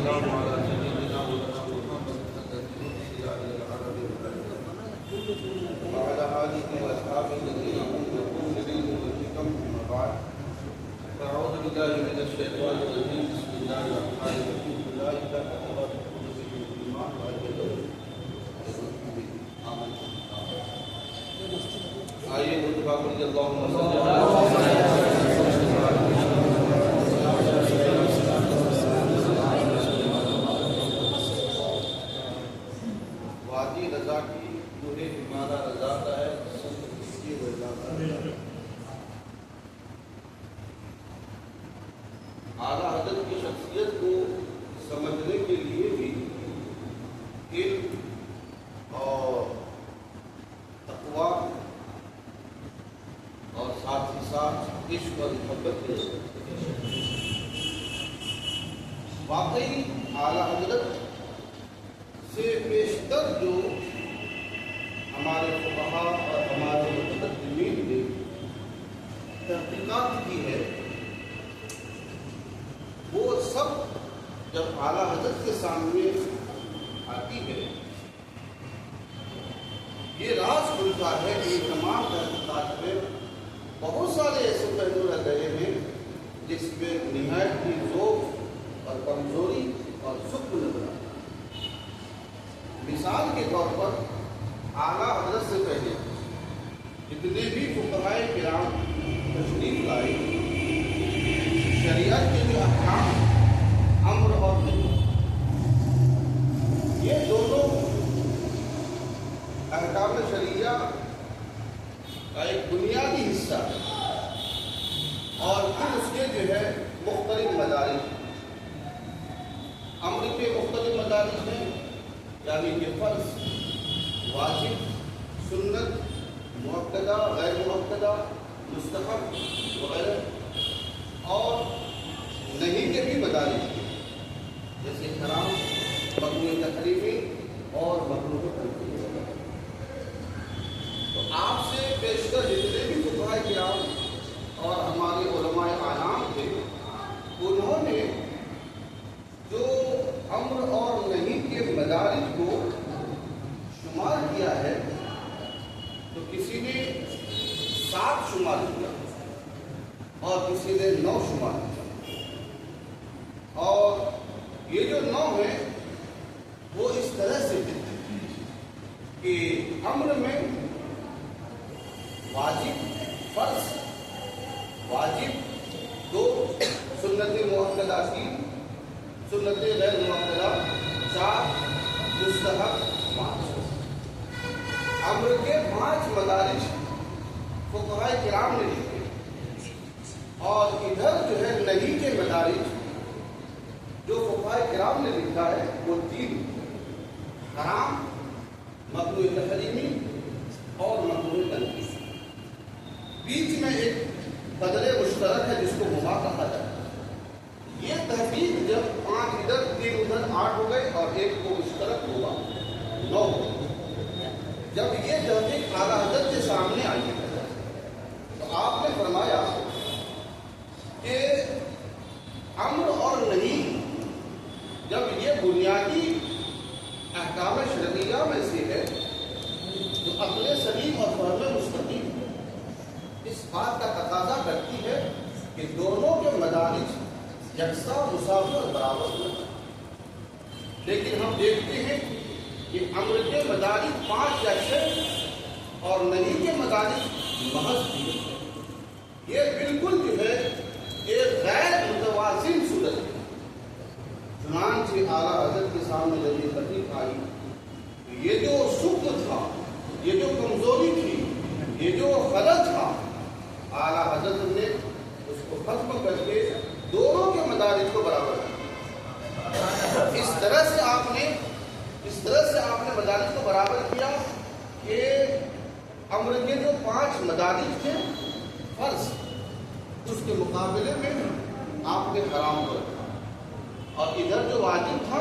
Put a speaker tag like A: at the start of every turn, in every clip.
A: والسلام على سيدنا مولانا محمد وعلى آله وأصحابه الذين هم يقولون بالعلم والحكم. أما بعد فأعوذ بالله من الشيطان الرجيم. بسم الله الرحمن الرحيم. أولئك كتب في قلوبهم الإيمان وأيدهم آئیے خطبہ پڑھیے اللہم صلی اللہ وادی رضا کی پورے ہمارا رضا کا ہے کی رضا کا ہے. اعلیٰ حضرت کی شخصیت کو سمجھنے کے لیے بھی علم اور تقویٰ اور ساتھ ہی ساتھ عشق اور محبت کی ضرورت ہے. واقعی اعلیٰ حضرت سے بیشتر جو ہمارے فقہاء اور ہمارے متقدمین نے تحقیقات کی ہے وہ سب جب اعلیٰ حضرت کے سامنے آتی ہے یہ راز کھلتا ہے کہ تمام تحقیقات میں بہت سارے ایسے پہلو رہ گئے ہیں جس میں نہایت کی ذوق اور کمزوری اور ضعف نظر آتا ہے. مثال کے طور پر اعلیٰ حضرت سے پہلے جتنے بھی فقہائے کرام تشریف لائے شریعت کے جو احکام امر اور نہی یہ دونوں احکام شریعہ کا ایک بنیادی حصہ ہے اور پھر اس کے جو ہے مختلف مدارج. امر کے مختلف مدارج ہیں یعنی کہ فرض، واجب، سنت، مؤکدہ، غیر مؤکدہ، مستحب وغیرہ. اور نہیں کے بھی مدارج ہیں جیسے حرام، ممنوع تحریمی اور مکروہ تنزیہی. تو آپ سے بیشتر جتنے بھی فقہائے کرام اور ہمارے علماء اعلام تھے انہوں نے جو امر اور نہیں کے مدارج کو شمار کیا ہے تو کسی نے 7 شمار کیا اور کسی نے 9 شمار کیا. اور یہ جو 9 ہے وہ اس طرح سے کہ امر میں واجب 2، سنت مؤکدہ 3، سنت غیر مؤکدہ 4، مستحب 5. امر کے 5 مدارج فقہائے کرام نے لکھے اور ادھر جو ہے نہیں کے مدارج جو فقہائے کرام نے لکھا ہے وہ 3: حرام، ممنوع تحریمی اور ممنوع تنزیہی. بیچ میں ایک قدر مشترک ہے جس کو مباح کہا جاتا ہے. یہ تحقیق جب 5 ادھر 3 ادھر 8 ہو گئے اور ایک کو مشترک ہوا 9 ہو گئے. جب یہ تحقیق اعلیٰ حضرت کے سامنے آئی تو آپ نے فرمایا کہ امر اور نہیں جب یہ بنیادی احکام شرعیہ میں سے ہے تو عقل سلیم اور فہم مستقیم اس بات کا تقاضا کرتی ہے کہ دونوں کے مدارج یکساں، مساوی اور برابر ہونا. لیکن ہم دیکھتے ہیں کہ امر کے مدارج 5 یکساں اور نہیں کے مدارج محض 3. یہ بالکل جو ہے ایک غیر متوازن صورت ہے. چنانچہ اعلیٰ حضرت کے سامنے جب یہ تحقیق آئی یہ جو سکھ تھا، یہ جو کمزوری تھی، یہ جو غلط تھا، اعلیٰ حضرت نے اس کو ختم کر کے دونوں کے مدارج کو برابر کیا. اس طرح سے آپ نے مدارج کو برابر کیا کہ امر کے جو 5 مدارج تھے فرض اس کے مقابلے میں آپ نے حرام کو رکھا اور ادھر جو واجب تھا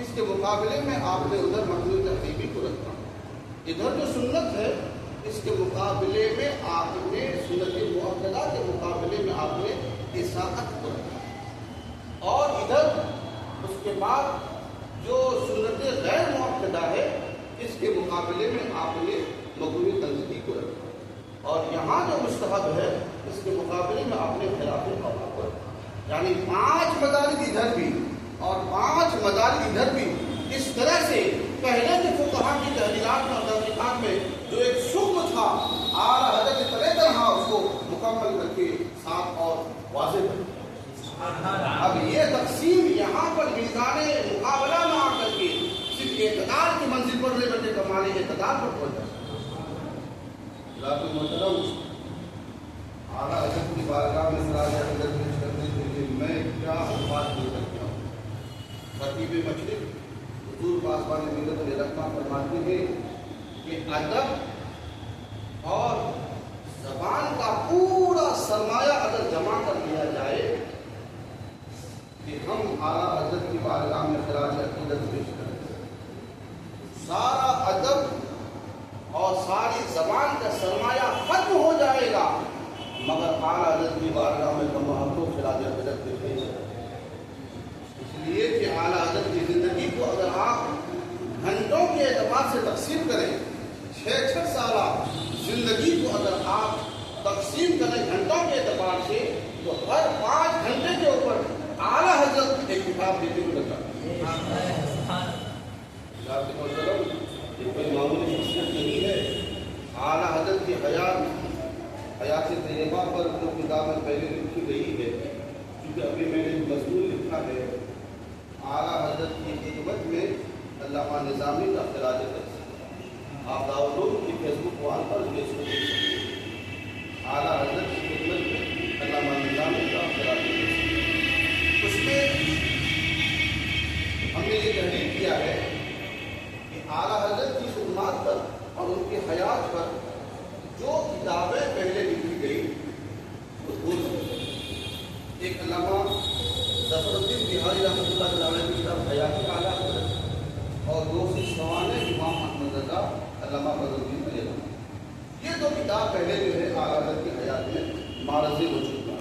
A: اس کے مقابلے میں آپ نے ادھر ممنوع تحریمی کو رکھا. ادھر جو سنت ہے اس کے مقابلے میں آپ نے سنت مؤکدہ کے مقابلے میں آپ نے اطاعت کو رکھا اور ادھر اس کے کے بعد جو سنت غیر مؤکدہ ہے اس کے مقابلے میں آپ نے مغروی تنزیلی کو رکھا، اور یہاں جو مستحب ہے اس کے مقابلے میں آپ نے خلاف اولیٰ کو رکھا، یعنی 5 مدارج ادھر بھی اور 5 مدارج ادھر بھی۔ اس طرح سے پہلے کے فقہا کی تحریرات میں اور تحقیقات میں جو ایک شکم تھا، اعلیٰ حضرت نے طرح طرح اس کو مکمل کر کے صاف اور واضح کر دیا۔ اب یہ تقسیم یہاں پر میزان مقابلہ میں آ کر کے صرف اعتدال کی منزل پر لے کر کمانے اعتدال پر پہنچ جاتا ہے۔ محترم، اعلیٰ حضرت کی بارگاہ میں خراج عقیدت پیش کرنے کے لیے میں کیا الفاظ دے سکتا ہوں؟ خطیب مشرق حضور پاسبان ملت الرحمہ فرماتے ہیں کہ ادب اور زبان کا پورا سرمایہ اگر جمع کر لیا جائے کہ ہم اعلیٰ حضرت کی بارگاہ میں خراج عقیدت پیش کریں، سارا ادب اور ساری زبان کا سرمایہ ختم ہو جائے گا، مگر اعلیٰ حضرت کی بارگاہ میں ہم کو خراج عقیدت پیش کریں۔ اس لیے کہ اعلیٰ حضرت کی زندگی کو اگر آپ گھنٹوں کے اعتبار سے تقسیم کریں، 6 سالہ زندگی کو اگر آپ تقسیم کریں گھنٹوں کے اعتبار سے، تو ہر 5 گھنٹے کے اوپر اعلیٰ حضرت ایک کتاب دیتے ہوئے لگا۔ یہ کوئی معمولی شخصیت نہیں ہے۔ اعلیٰ حضرت کی حیات طیبہ پر جو کتابیں پہلے لکھی گئی ہے، کیونکہ ابھی میں نے مضمون لکھا ہے اعلیٰ حضرت کی خدمت میں علامہ نظامی کا خراج عقیدت، آپ دعوت کی فیس بک وال پر اس کو دیکھ سکتے ہیں۔ اعلیٰ حضرت کی خدمت میں علامہ نظامی کا خراج عقیدت، اس میں ہم نے یہ تحریر کیا ہے کہ اعلیٰ حضرت کی خدمات پر اور ان کی حیات پر جو کتابیں پہلے لکھی گئی وہ ایک علامہ ظفر الدین بہاری رحمۃ اللہ علیہ کی کتاب حیات اعلیٰ حضرت، اور دوسری سوانح امام احمد رضا علامہ بدر الدین بریلوی۔ یہ 2 کتاب پہلے جو ہے اعلیٰ حضرت کی حیات میں معرض وجود میں،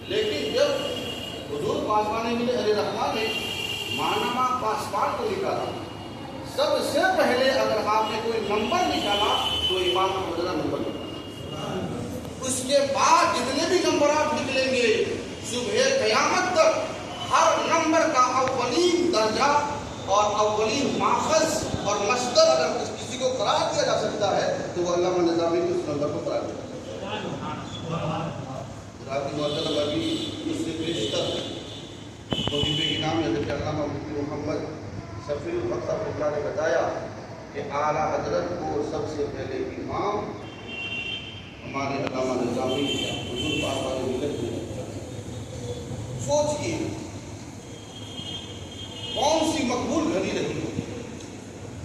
A: لیکن جب حضور پاسبان ملت الرحمہ نے ماہنامہ پاسبان کو نکالا، سب سے پہلے اگر آپ نے کوئی نمبر نکالا تو امام احمد رضا نمبر نکالا، اس کے بعد جتنے بھی نمبرات نکلیں گے صبح قیامت تک ہر نمبر کا اولین درجہ اور اولین ماخذ اور مصدر اگر کسی کو قرار دیا جا سکتا ہے تو وہ علامہ نظامی کے اس نمبر کو قرار دیا جاتا ہے۔ ابھی اس سے بیشتر محب انعام حضرت علامہ مفتی محمد شفیع الحق صاحب اللہ نے بتایا کہ اعلیٰ حضرت کو سب سے پہلے امام ہمارے علامہ نظامی حضور پاسبان ملت میں۔ سوچئے کون سی مقبول گھڑی رہی ہے،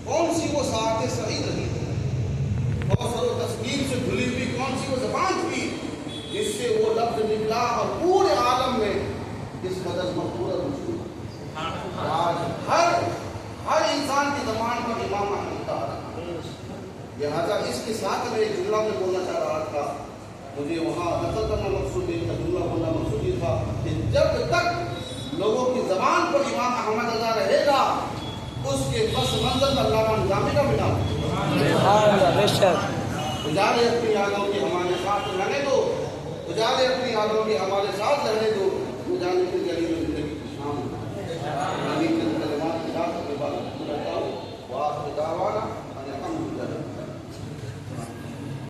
A: کون سی وہ ساعت سعید رہی ہے، کوثر و تسنیم سے بھلی ہوئی کون سی وہ زبان تھی جس سے وہ لفظ نکلا اور پورے عالم میں اس قدر مقبول اور مشہور۔ آج ہر انسان کی زبان پر امام احمد کا آ رہا ہے۔ لہٰذا اس کے ساتھ میں ایک جملہ میں بولنا چاہ رہا تھا، مجھے وہاں نقل کرنا مقصود ہے، جملہ بولنا مقصود یہ تھا کہ جب تک لوگوں کی زبان پر امام احمد رضا رہے گا اس کے پس منظر پر علامہ نظامی کا بنا اجالے اپنی یادوں کی ہمارے ساتھ رہنے دو، اجالے اپنی یادوں کی ہمارے ساتھ رہنے دو، مجانے کی گلی میں